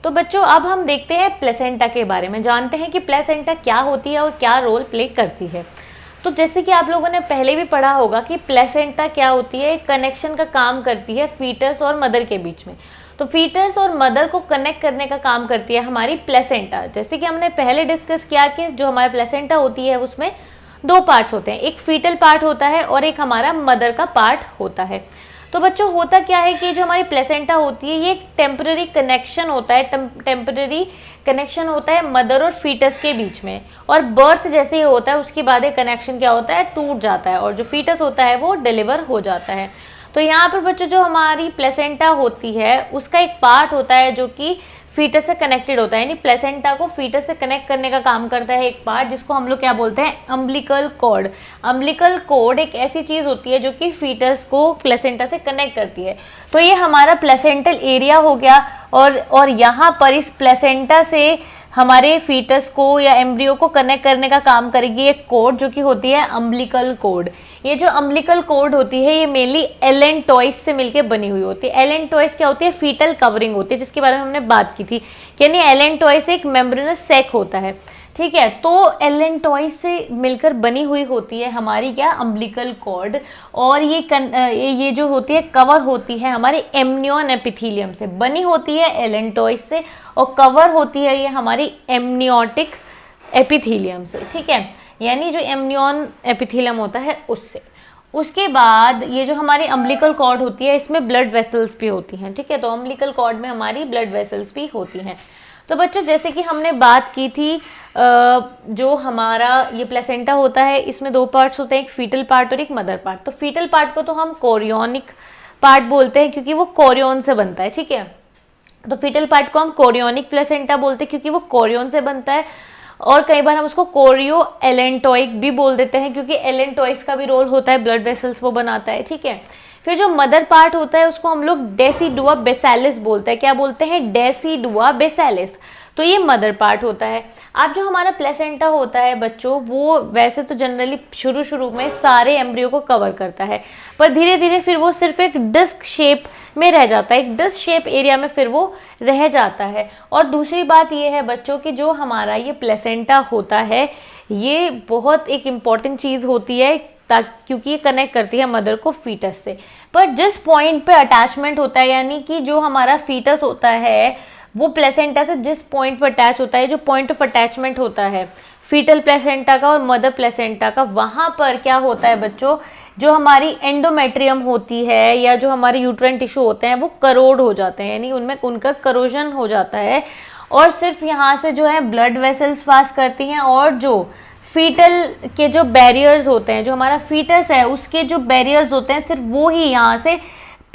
तो बच्चों अब हम देखते हैं प्लेसेंटा के बारे में, जानते हैं कि प्लेसेंटा क्या होती है और क्या रोल प्ले करती है। तो जैसे कि आप लोगों ने पहले भी पढ़ा होगा कि प्लेसेंटा क्या होती है, कनेक्शन का काम करती है फीटस और मदर के बीच में। तो फीटस और मदर को कनेक्ट करने का काम करती है हमारी प्लेसेंटा। जैसे कि हमने पहले डिस्कस किया कि जो हमारा प्लेसेंटा होती है उसमें दो पार्ट्स होते हैं, एक फीटल पार्ट होता है और एक हमारा मदर का पार्ट होता है। तो बच्चों होता क्या है कि जो हमारी प्लेसेंटा होती है ये एक टेम्पररी कनेक्शन होता है, टेम्पररी कनेक्शन होता है मदर और फीटस के बीच में, और बर्थ जैसे ही होता है उसके बाद एक कनेक्शन क्या होता है, टूट जाता है और जो फीटस होता है वो डिलीवर हो जाता है। तो यहाँ पर बच्चों जो हमारी प्लेसेंटा होती है उसका एक पार्ट होता है जो कि फीटस से कनेक्टेड होता है, यानी प्लेसेंटा को फीटस से कनेक्ट करने का काम करता है एक पार्ट, जिसको हम लोग क्या बोलते हैं, अम्बिलिकल कॉर्ड। अम्बिलिकल कॉर्ड एक ऐसी चीज होती है जो कि फीटस को प्लेसेंटा से कनेक्ट करती है। तो ये हमारा प्लेसेंटल एरिया हो गया, और यहाँ पर इस प्लेसेंटा से हमारे फीटस को या एम्ब्रियो को कनेक्ट करने का काम करेगी एक कॉर्ड जो कि होती है अम्बिलिकल कॉर्ड। ये जो अम्बिलिकल कॉर्ड होती है ये मेनली एलेंटॉइस से मिलकर बनी हुई होती है। एलेंटॉइस क्या होती है, फीटल कवरिंग होती है, जिसके बारे में हमने बात की थी, यानी एलेंटॉइस एक मेम्ब्रेनस सैक होता है, ठीक है। तो एलेंटॉइस से मिलकर बनी हुई होती है हमारी क्या, अम्बिलिकल कॉर्ड, और ये जो होती है कवर होती है हमारे एमनियन एपिथेलियम से, बनी होती है एलेंटॉइस से और कवर होती है ये हमारी एमनियोटिक एपिथेलियम से, ठीक है, यानी जो एमनियन एपिथेलियम होता है उससे। उसके बाद ये जो हमारी अम्बिलिकल कॉर्ड होती है इसमें ब्लड वेसल्स भी होती हैं, ठीक है। तो अम्बिलिकल कॉर्ड में हमारी ब्लड वेसल्स भी होती हैं। तो बच्चों जैसे कि हमने बात की थी, जो हमारा ये प्लेसेंटा होता है इसमें दो पार्ट्स होते हैं, एक फीटल पार्ट और एक मदर पार्ट। तो फीटल पार्ट को तो हम कोरियोनिक पार्ट बोलते हैं क्योंकि वो कोरियन से बनता है, ठीक है। तो फीटल पार्ट को हम कोरियोनिक प्लेसेंटा बोलते हैं क्योंकि वो कोरियन से बनता है, और कई बार हम उसको कोरियो एलेंटोइक भी बोल देते हैं क्योंकि एलेंटोइस का भी रोल होता है, ब्लड वेसल्स वो बनाता है, ठीक है। फिर जो मदर पार्ट होता है उसको हम लोग डेसिडुआ बेसालिस बोलते हैं, क्या बोलते हैं, डेसिडुआ बेसालिस। तो ये मदर पार्ट होता है। अब जो हमारा प्लेसेंटा होता है बच्चों वो वैसे तो जनरली शुरू में सारे एम्ब्रियो को कवर करता है, पर धीरे धीरे फिर वो सिर्फ एक डिस्क शेप में रह जाता है, एक डिस्क शेप एरिया में फिर वो रह जाता है। और दूसरी बात ये है बच्चों कि जो हमारा ये प्लेसेंटा होता है ये बहुत एक इम्पॉर्टेंट चीज़ होती है क्योंकि ये कनेक्ट करती है मदर को फीटस से। पर जिस पॉइंट पे अटैचमेंट होता है, यानी कि जो हमारा फीटस होता है वो प्लेसेंटा से जिस पॉइंट पर अटैच होता है, जो पॉइंट ऑफ अटैचमेंट होता है फीटल प्लेसेंटा का और मदर प्लेसेंटा का, वहाँ पर क्या होता है बच्चों, जो हमारी एंडोमेट्रियम होती है या जो हमारे यूट्राइन टिश्यू होते हैं वो करोड हो जाते हैं, यानी उनमें उनका करोजन हो जाता है, और सिर्फ यहाँ से जो है ब्लड वेसल्स पास करती हैं, और जो फीटल के जो बैरियर्स होते हैं, जो हमारा फीटस है उसके जो बैरियर्स होते हैं सिर्फ वो ही यहाँ से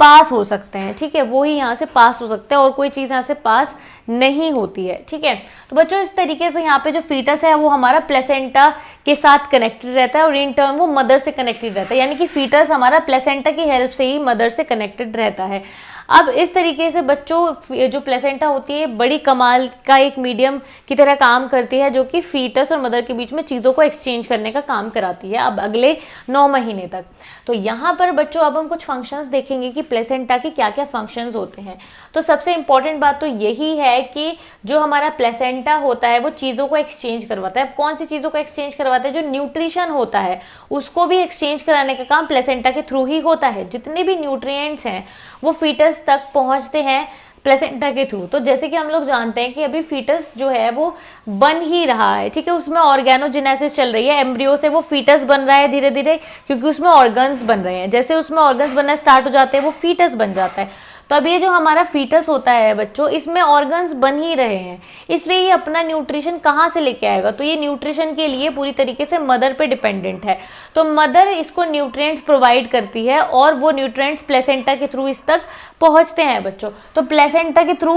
पास हो सकते हैं, ठीक है, वो ही यहाँ से पास हो सकते हैं और कोई चीज़ यहाँ से पास नहीं होती है, ठीक है। तो बच्चों इस तरीके से यहाँ पे जो फीटस है वो हमारा प्लेसेंटा के साथ कनेक्टेड रहता है और इन टर्न वो मदर से कनेक्टेड रहता है, यानी कि फीटस हमारा प्लेसेंटा की हेल्प से ही मदर से कनेक्टेड रहता है। अब इस तरीके से बच्चों जो प्लेसेंटा होती है बड़ी कमाल का एक मीडियम की तरह काम करती है जो कि फीटस और मदर के बीच में चीज़ों को एक्सचेंज करने का काम कराती है अब अगले 9 महीने तक। तो यहाँ पर बच्चों अब हम कुछ फंक्शंस देखेंगे कि प्लेसेंटा के क्या क्या फंक्शंस होते हैं। तो सबसे इम्पॉर्टेंट बात तो यही है कि जो हमारा प्लेसेंटा होता है वो चीज़ों को एक्सचेंज करवाता है। अब कौन सी चीज़ों को एक्सचेंज करवाता है, जो न्यूट्रिशन होता है उसको भी एक्सचेंज कराने का काम प्लेसेंटा के थ्रू ही होता है। जितने भी न्यूट्रिएंट्स हैं वो फीटस तक पहुंचते हैं प्लेसेंटा के थ्रू। तो जैसे कि हम लोग जानते हैं कि अभी फीटस जो है वो बन ही रहा है, ठीक है, उसमें ऑर्गेनोजेनेसिस चल रही है, एम्ब्रियो से वो फीटस बन रहा है धीरे धीरे क्योंकि उसमें ऑर्गन्स बन रहे हैं। जैसे उसमें ऑर्गन्स बनना स्टार्ट हो जाते हैं वो फीटस बन जाता है। तो अब ये जो हमारा फीटस होता है बच्चों इसमें ऑर्गन्स बन ही रहे हैं, इसलिए ये अपना न्यूट्रिशन कहाँ से लेके आएगा, तो ये न्यूट्रिशन के लिए पूरी तरीके से मदर पे डिपेंडेंट है। तो मदर इसको न्यूट्रिएंट्स प्रोवाइड करती है और वो न्यूट्रिएंट्स प्लेसेंटा के थ्रू इस तक पहुंचते हैं बच्चों। तो प्लेसेंटा के थ्रू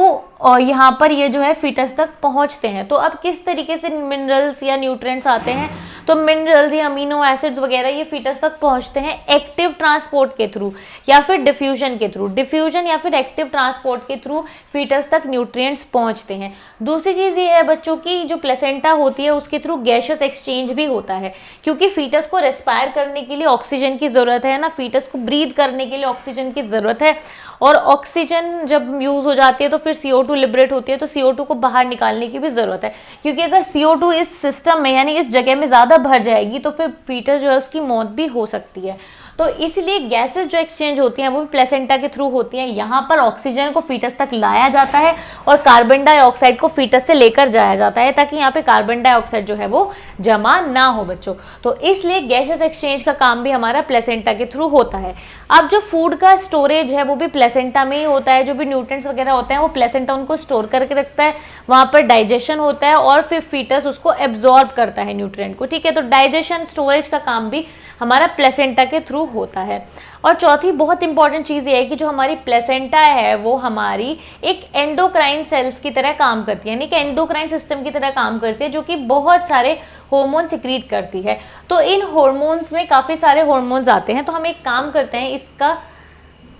यहाँ पर ये जो है फीटस तक पहुंचते हैं। तो अब किस तरीके से मिनरल्स या न्यूट्रिएंट्स आते हैं, तो मिनरल्स या अमीनो एसिड्स वगैरह ये फीटस तक पहुंचते हैं एक्टिव ट्रांसपोर्ट के थ्रू या फिर डिफ्यूजन के थ्रू। डिफ्यूजन या फिर एक्टिव ट्रांसपोर्ट के थ्रू फीटस तक न्यूट्रिएंट्स पहुंचते हैं। दूसरी चीज़ ये है बच्चों की जो प्लेसेंटा होती है उसके थ्रू गैसियस एक्सचेंज भी होता है क्योंकि फीटस को रेस्पायर करने के लिए ऑक्सीजन की ज़रूरत है ना, फीटस को ब्रीथ करने के लिए ऑक्सीजन की ज़रूरत है और ऑक्सीजन जब यूज़ हो जाती है तो फिर CO2 लिबरेट होती है, तो CO2 को बाहर निकालने की भी ज़रूरत है, क्योंकि अगर CO2 इस सिस्टम में यानी इस जगह में ज़्यादा भर जाएगी तो फिर फीटस जो है उसकी मौत भी हो सकती है। तो इसलिए गैसेस जो एक्सचेंज होती हैं वो भी प्लेसेंटा के थ्रू होती हैं। यहाँ पर ऑक्सीजन को फीटस तक लाया जाता है और कार्बन डाइऑक्साइड को फीटस से लेकर जाया जाता है, ताकि यहाँ पे कार्बन डाइऑक्साइड जो है वो जमा ना हो बच्चों। तो इसलिए गैसेस एक्सचेंज का काम भी हमारा प्लेसेंटा के थ्रू होता है। अब जो फूड का स्टोरेज है वो भी प्लेसेंटा में ही होता है, जो भी न्यूट्रिएंट्स वगैरह होते हैं वो प्लेसेंटा उनको स्टोर करके रखता है, वहाँ पर डाइजेशन होता है और फिर फीटस उसको एब्जॉर्ब करता है न्यूट्रिएंट को, ठीक है। तो डाइजेशन स्टोरेज का काम भी हमारा प्लेसेंटा के थ्रू होता है। और चौथी बहुत इंपॉर्टेंट चीज़ ये है कि जो हमारी प्लेसेंटा है वो हमारी एक एंडोक्राइन सेल्स की तरह काम करती है, यानी कि एंडोक्राइन सिस्टम की तरह काम करती है, जो कि बहुत सारे हार्मोन सिक्रीट करती है। तो इन हार्मोन्स में काफ़ी सारे हार्मोन्स आते हैं। तो हम एक काम करते हैं,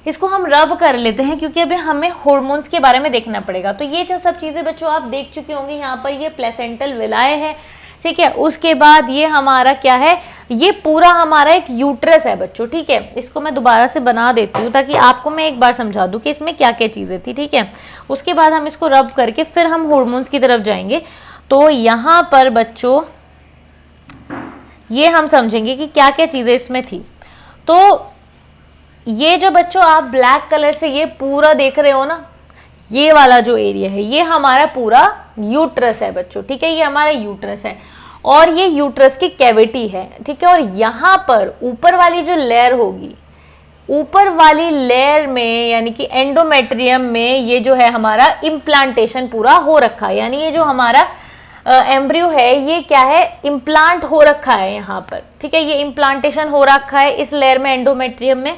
इसको हम रब कर लेते हैं, क्योंकि अभी हमें हार्मोन्स के बारे में देखना पड़ेगा। तो ये सब चीज़ें बच्चों आप देख चुके होंगे। यहाँ पर ये प्लेसेंटल विलाय है, ठीक है। उसके बाद ये हमारा क्या है, ये पूरा हमारा एक यूट्रस है बच्चों, ठीक है। इसको मैं दोबारा से बना देती हूँ ताकि आपको मैं एक बार समझा दूँ कि इसमें क्या क्या चीज़ें थी, ठीक है। उसके बाद हम इसको रब करके फिर हम हार्मोन्स की तरफ जाएंगे। तो यहाँ पर बच्चों ये हम समझेंगे कि क्या क्या चीज़ें इसमें थी। तो ये जो बच्चों आप ब्लैक कलर से ये पूरा देख रहे हो ना, ये वाला जो एरिया है ये हमारा पूरा यूट्रस है बच्चों, ठीक है। ये हमारा यूट्रस है और ये यूट्रस की कैविटी है, ठीक है। और यहाँ पर ऊपर वाली जो लेयर होगी, ऊपर वाली लेयर में यानी कि एंडोमेट्रियम में ये जो है हमारा इम्प्लांटेशन पूरा हो रखा है, यानी ये जो हमारा एम्ब्रियो है ये क्या है, इम्प्लांट हो रखा है यहाँ पर, ठीक है। ये इम्प्लांटेशन हो रखा है इस लेयर में, एंडोमेट्रियम में,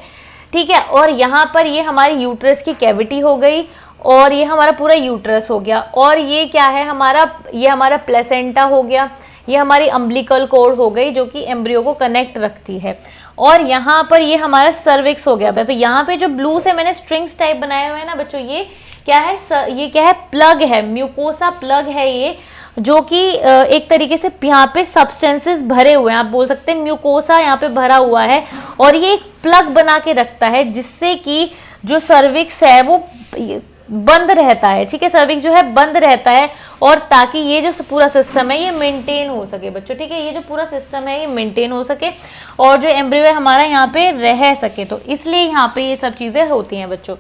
ठीक है। और यहाँ पर ये हमारी यूट्रस की कैविटी हो गई और ये हमारा पूरा यूट्रस हो गया। और ये क्या है हमारा, ये हमारा प्लेसेंटा हो गया, ये हमारी अम्बिलिकल कॉर्ड हो गई जो कि एम्ब्रियो को कनेक्ट रखती है। और यहाँ पर ये हमारा सर्विक्स हो गया। तो यहाँ पे जो ब्लू से मैंने स्ट्रिंग्स टाइप बनाए हुए हैं ना बच्चों, ये क्या है, ये क्या है, प्लग है, म्यूकोसा प्लग है ये, जो कि एक तरीके से यहाँ पे सब्सटेंसेस भरे हुए हैं, आप बोल सकते हैं म्यूकोसा यहाँ पे भरा हुआ है और ये एक प्लग बना के रखता है जिससे कि जो सर्विक्स है वो बंद रहता है, ठीक है। सर्विक्स जो है बंद रहता है और ताकि ये जो पूरा सिस्टम है ये मेंटेन हो सके बच्चों, ठीक है। ये जो पूरा सिस्टम है ये मेंटेन हो सके और जो एम्ब्रियो है हमारा यहाँ पे रह सके, तो इसलिए यहाँ पे ये सब चीज़ें होती हैं बच्चों,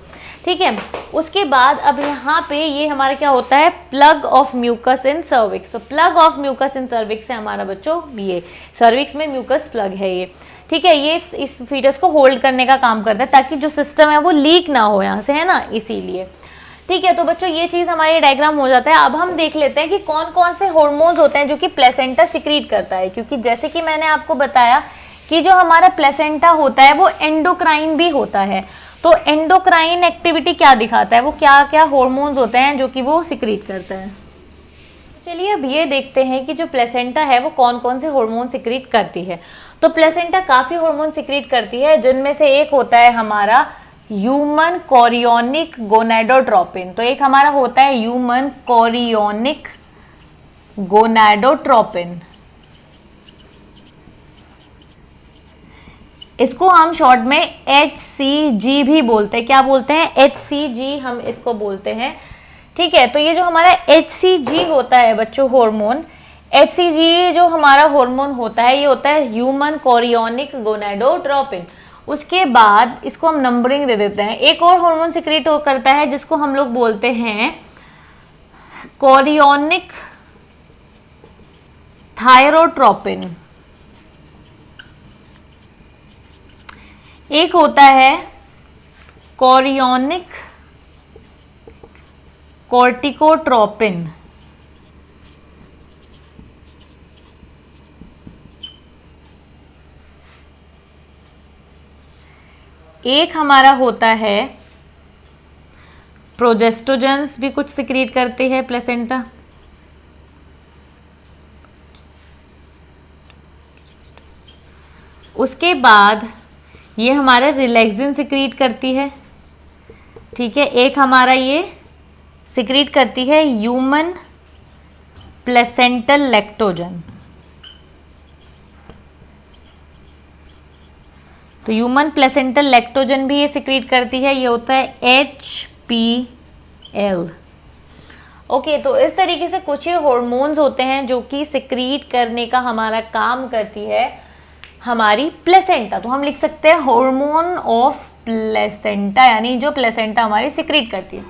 ठीक है। उसके बाद अब यहाँ पे ये हमारा क्या होता है, plug of mucus in cervix. तो plug of mucus in cervix है हमारा बच्चों, ये सर्विक्स में म्यूकस प्लग है ये, ठीक है। ये इस फीटस को होल्ड करने का काम करता है ताकि जो सिस्टम है वो लीक ना हो यहाँ से, है ना, इसीलिए, ठीक है। तो बच्चों ये चीज़ हमारे डायग्राम हो जाता है। अब हम देख लेते हैं कि कौन कौन से हार्मोन्स होते हैं जो कि प्लेसेंटा सिक्रीट करता है, क्योंकि जैसे कि मैंने आपको बताया कि जो हमारा प्लेसेंटा होता है वो एंडोक्राइन भी होता है। तो एंडोक्राइन एक्टिविटी क्या दिखाता है, वो क्या क्या हार्मोन्स होते हैं जो कि वो सिक्रीट करता है। चलिए अब ये देखते हैं कि जो प्लेसेंटा है वो कौन कौन से हार्मोन सिक्रीट करती है। तो प्लेसेंटा काफ़ी हार्मोन सिक्रीट करती है, जिनमें से एक होता है हमारा ह्यूमन कोरियोनिक गोनाडोट्रोपिन। तो एक हमारा होता है ह्यूमन कोरियोनिक गोनाडोट्रोपिन, इसको हम शॉर्ट में HCG भी बोलते हैं। क्या बोलते हैं, HCG हम इसको बोलते हैं, ठीक है। तो ये जो हमारा HCG होता है बच्चों हार्मोन, HCG जो हमारा हार्मोन होता है ये होता है ह्यूमन कोरियोनिक गोनाडोट्रोपिन। उसके बाद इसको हम नंबरिंग दे देते हैं। एक और हार्मोन सिक्रीट करता है जिसको हम लोग बोलते हैं कोरियोनिक थायरोट्रोपिन। एक होता है कोरियोनिक कॉर्टिकोट्रोपिन। एक हमारा होता है प्रोजेस्टोजेंस, भी कुछ सिक्रीट करते हैं प्लेसेंटा। उसके बाद ये हमारा रिलैक्सिन सिक्रीट करती है, ठीक है। एक हमारा ये सिक्रीट करती है ह्यूमन प्लेसेंटल लैक्टोजन। तो ह्यूमन प्लेसेंटल लैक्टोजन भी ये सिक्रीट करती है, ये होता है HPL। ओके, तो इस तरीके से कुछ ही हॉर्मोन्स होते हैं जो कि सिक्रीट करने का हमारा काम करती है हमारी प्लेसेंटा। तो हम लिख सकते हैं हार्मोन ऑफ प्लेसेंटा, यानी जो प्लेसेंटा हमारी सिक्रीट करती है।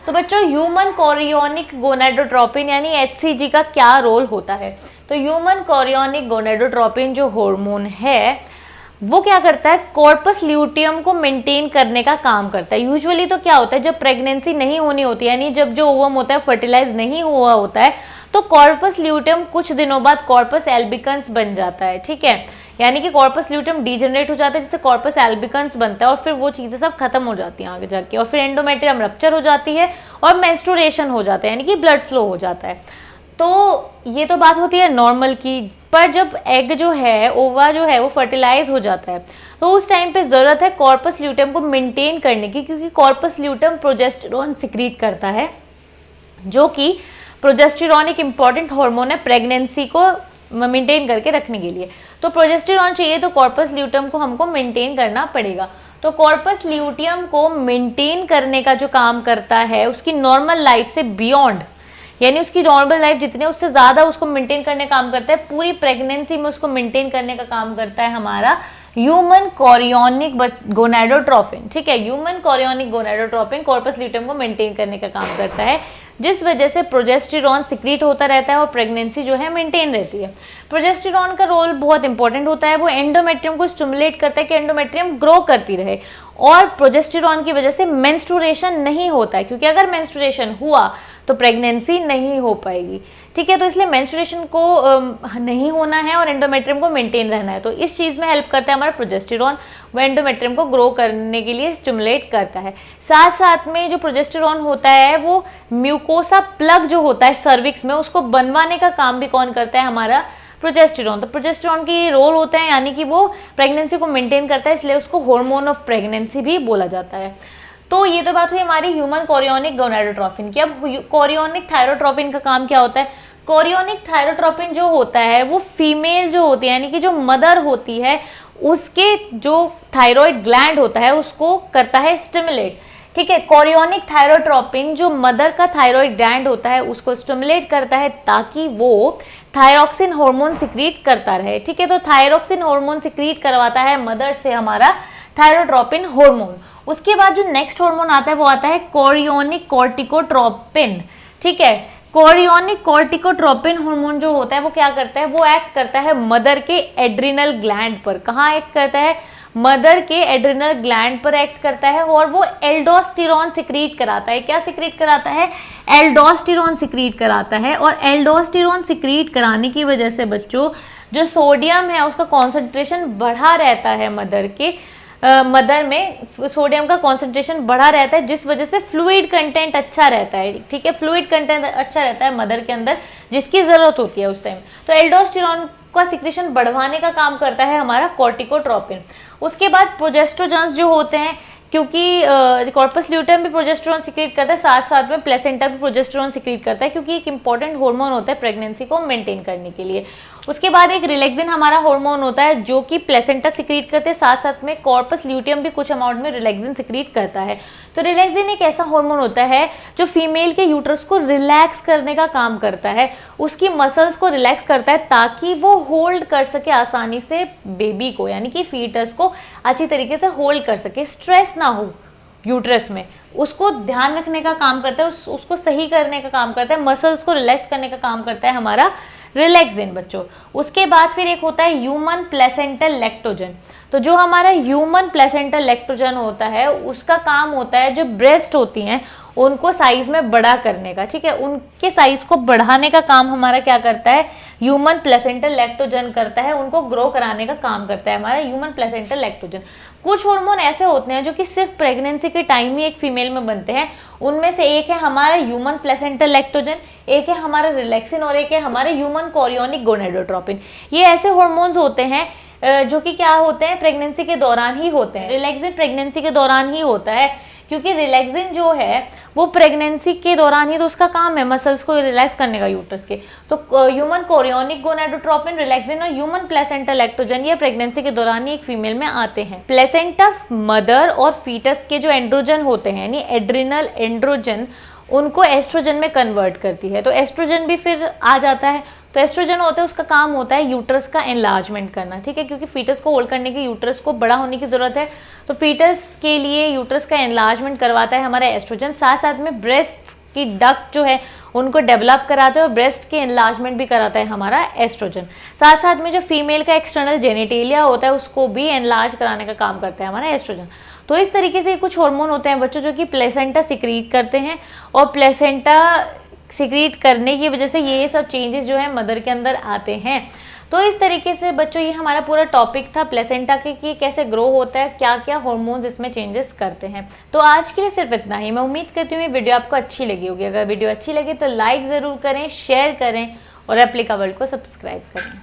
तो बच्चों, ह्यूमन कोरियोनिक गोनाडोट्रोपिन यानी HCG का क्या रोल होता है? तो ह्यूमन कोरियोनिक गोनाडोट्रोपिन जो हार्मोन है वो क्या करता है, कॉर्पस ल्यूटियम को मेंटेन करने का काम करता है। यूजुअली तो क्या होता है, जब प्रेगनेंसी नहीं होनी होती है, यानी जब जो ओवम होता है फर्टिलाइज नहीं हुआ होता है, तो कॉर्पस ल्यूटियम कुछ दिनों बाद कॉर्पस एल्बिकन्स बन जाता है। ठीक है, यानी कि कॉर्पस ल्यूटियम डीजनरेट हो जाता है, जिससे कॉर्पस एल्बिकन्स बनता है और फिर वो चीज़ें सब खत्म हो जाती हैं आगे जाके, और फिर एंडोमेट्रियम रप्चर हो जाती है और मेंस्ट्रुएशन हो जाता है, यानी कि ब्लड फ्लो हो जाता है। तो ये तो बात होती है नॉर्मल की, पर जब एग जो है, ओवा जो है, वो फर्टिलाइज हो जाता है, तो उस टाइम पे ज़रूरत है कॉर्पस ल्यूटियम को मेंटेन करने की, क्योंकि कॉर्पस ल्यूटियम प्रोजेस्टेरोन सिक्रीट करता है, जो कि प्रोजेस्टेरोन एक इंपॉर्टेंट हार्मोन है प्रेगनेंसी को मेंटेन करके रखने के लिए। तो प्रोजेस्टेरोन चाहिए तो कॉर्पस ल्यूटियम को हमको मेंटेन करना पड़ेगा। तो कॉर्पस ल्यूटियम को मेंटेन करने का जो काम करता है, उसकी नॉर्मल लाइफ से बियॉन्ड, यानी उसकी नॉर्मल लाइफ जितने उससे ज़्यादा उसको मेंटेन करने का काम करता है, पूरी प्रेगनेंसी में उसको मेंटेन करने का काम करता है हमारा ह्यूमन कोरियोनिक गोनाडोट्रोपिन। ठीक है, human chorionic gonadotropin corpus luteum को मेंटेन करने का काम करता है, जिस वजह से प्रोजेस्टेरोन सिक्रीट होता रहता है और प्रेगनेंसी जो है मेंटेन रहती है। प्रोजेस्टेरोन का रोल बहुत इंपॉर्टेंट होता है, वो एंडोमेट्रियम को स्टिमुलेट करता है कि एंडोमेट्रियम ग्रो करती रहे, और प्रोजेस्टेरोन की वजह से मेंस्ट्रुएशन नहीं होता है, क्योंकि अगर मेंस्ट्रुएशन हुआ तो प्रेगनेंसी नहीं हो पाएगी। ठीक है, तो इसलिए मेंस्ट्रुएशन को नहीं होना है और एंडोमेट्रियम को मेंटेन रहना है, तो इस चीज़ में हेल्प करता है हमारा प्रोजेस्टेरोन, वो एंडोमेट्रियम को ग्रो करने के लिए स्टिमुलेट करता है। साथ साथ में जो प्रोजेस्टेरोन होता है वो म्यूकोसा प्लग जो होता है सर्विक्स में, उसको बनवाने का काम भी कौन करता है, हमारा प्रोजेस्टेरोन। तो प्रोजेस्टेरोन की रोल होता है, यानी कि वो प्रेगनेंसी को मेंटेन करता है, इसलिए उसको हार्मोन ऑफ प्रेगनेंसी भी बोला जाता है। तो ये तो बात हुई हमारी ह्यूमन कोरियोनिक गोनाडोट्रोपिन की। अब कोरियोनिक थायरोट्रोपिन का काम क्या होता है? कोरियोनिक थायरोट्रोपिन जो होता है वो फीमेल जो होती है, यानी कि जो मदर होती है, उसके जो थायराइड ग्लैंड होता है उसको करता है स्टिमुलेट। ठीक है, कोरियोनिक थायरोट्रोपिन जो मदर का थायराइड ग्लैंड होता है उसको स्टिमुलेट करता है ताकि वो थायरॉक्सिन हार्मोन सिक्रीट करता रहे। ठीक है, तो थायरॉक्सिन हार्मोन सिक्रीट करवाता है मदर से हमारा थायरोट्रोपिन हार्मोन। उसके बाद जो नेक्स्ट हार्मोन आता है वो आता है कोरियोनिक कॉर्टिकोट्रोपिन। ठीक है, कोरियोनिक कॉर्टिकोट्रोपिन हार्मोन जो होता है वो क्या करता है, वो एक्ट करता है मदर के एड्रिनल ग्लैंड पर। कहाँ एक्ट करता है? मदर के एड्रिनल ग्लैंड पर एक्ट करता है, और वो एल्डोस्टेरोन सिक्रीट कराता है। क्या सिक्रीट कराता है? एल्डोस्टेरोन सिक्रीट कराता है, और एल्डोस्टेरोन सिक्रीट कराने की वजह से बच्चों जो सोडियम है उसका कॉन्सेंट्रेशन बढ़ा रहता है मदर में सोडियम का कॉन्सेंट्रेशन बढ़ा रहता है, जिस वजह से फ्लूइड कंटेंट अच्छा रहता है। ठीक है, फ्लूइड कंटेंट अच्छा रहता है मदर के अंदर, जिसकी ज़रूरत होती है उस टाइम। तो एल्डोस्टेरोन का सिक्रेशन बढ़वाने का काम करता है हमारा कॉर्टिकोट्रोपिन। उसके बाद प्रोजेस्ट्रोजेंस जो होते हैं, क्योंकि कॉर्पस ल्यूटियम भी प्रोजेस्टेरोन सिक्रीट करता है, साथ साथ में प्लेसेंटा भी प्रोजेस्टेरोन सिक्रीट करता है, क्योंकि एक इंपॉर्टेंट हार्मोन होता है प्रेगनेंसी को मेंटेन करने के लिए। उसके बाद एक रिलैक्सिन हमारा हार्मोन होता है जो कि प्लेसेंटा सिक्रीट करते हैं, साथ साथ में कॉर्पस ल्यूटियम भी कुछ अमाउंट में रिलैक्सिन सिक्रीट करता है। तो रिलैक्सिन एक ऐसा हार्मोन होता है जो फीमेल के यूट्रस को रिलैक्स करने का काम करता है, उसकी मसल्स को रिलैक्स करता है ताकि वो होल्ड कर सके आसानी से बेबी को, यानी कि फीटस को अच्छी तरीके से होल्ड कर सके, स्ट्रेस ना हो यूट्रस में, उसको ध्यान रखने का काम करता है, उसको सही करने का काम करता है, मसल्स को रिलैक्स करने का काम करता है हमारा रिलैक्सिन बच्चों। उसके बाद फिर एक होता है ह्यूमन प्लेसेंटल लैक्टोजन। तो जो हमारा ह्यूमन प्लेसेंटल लैक्टोजन होता है उसका काम होता है जो ब्रेस्ट होती हैं उनको साइज में बड़ा करने का। ठीक है, उनके साइज को बढ़ाने का काम हमारा क्या करता है, ह्यूमन प्लेसेंटल लैक्टोजन करता है, उनको ग्रो कराने का काम करता है हमारा ह्यूमन प्लेसेंटल लैक्टोजन। कुछ हार्मोन ऐसे होते हैं जो कि सिर्फ प्रेगनेंसी के टाइम ही एक फीमेल में बनते हैं, उनमें से एक है हमारा ह्यूमन प्लेसेंटल लैक्टोजन, एक है हमारा रिलैक्सिन और एक है हमारे ह्यूमन कोरियोनिक गोनाडोट्रोपिन। ये ऐसे हार्मोन्स होते हैं जो कि क्या होते हैं, प्रेगनेंसी के दौरान ही होते हैं। रिलैक्सिन प्रेगनेंसी के दौरान ही होता है, क्योंकि रिलैक्सिन जो है वो प्रेगनेंसी के दौरान ही तो उसका काम है मसल्स को रिलैक्स करने का यूट्रस के। तो ह्यूमन कोरियोनिक गोनाडोट्रोपिन, रिलैक्सिन और ह्यूमन प्लेसेंटा लैक्टोजन ये प्रेगनेंसी के दौरान ही एक फीमेल में आते हैं। प्लेसेंटा मदर और फीटस के जो एंड्रोजन होते हैं यानी एड्रिनल एंड्रोजन, उनको एस्ट्रोजन में कन्वर्ट करती है। तो एस्ट्रोजन भी फिर आ जाता है। तो एस्ट्रोजन होता है, उसका काम होता है यूट्रस का एनलार्जमेंट करना, ठीक है, क्योंकि फीटस को होल्ड करने के यूट्रस को बड़ा होने की जरूरत है। तो फीटस के लिए यूट्रस का एनलार्जमेंट करवाता है हमारा एस्ट्रोजन। साथ साथ में ब्रेस्ट की डक्ट जो है उनको डेवलप कराता है और ब्रेस्ट के एनलार्जमेंट भी कराता है हमारा एस्ट्रोजन। साथ साथ में जो फीमेल का एक्सटर्नल जेनिटेलिया होता है उसको भी एनलार्ज कराने का काम करता है हमारा एस्ट्रोजन। तो इस तरीके से कुछ हार्मोन होते हैं बच्चों जो कि प्लेसेंटा सिक्रीट करते हैं, और प्लेसेंटा सिक्रीट करने की वजह से ये सब चेंजेस जो है मदर के अंदर आते हैं। तो इस तरीके से बच्चों ये हमारा पूरा टॉपिक था प्लेसेंटा के कि कैसे ग्रो होता है, क्या क्या हार्मोन्स इसमें चेंजेस करते हैं। तो आज के लिए सिर्फ इतना ही। मैं उम्मीद करती हूँ ये वीडियो आपको अच्छी लगी होगी। अगर वीडियो अच्छी लगे तो लाइक ज़रूर करें, शेयर करें और रेप्लिका वर्ल्ड को सब्सक्राइब करें।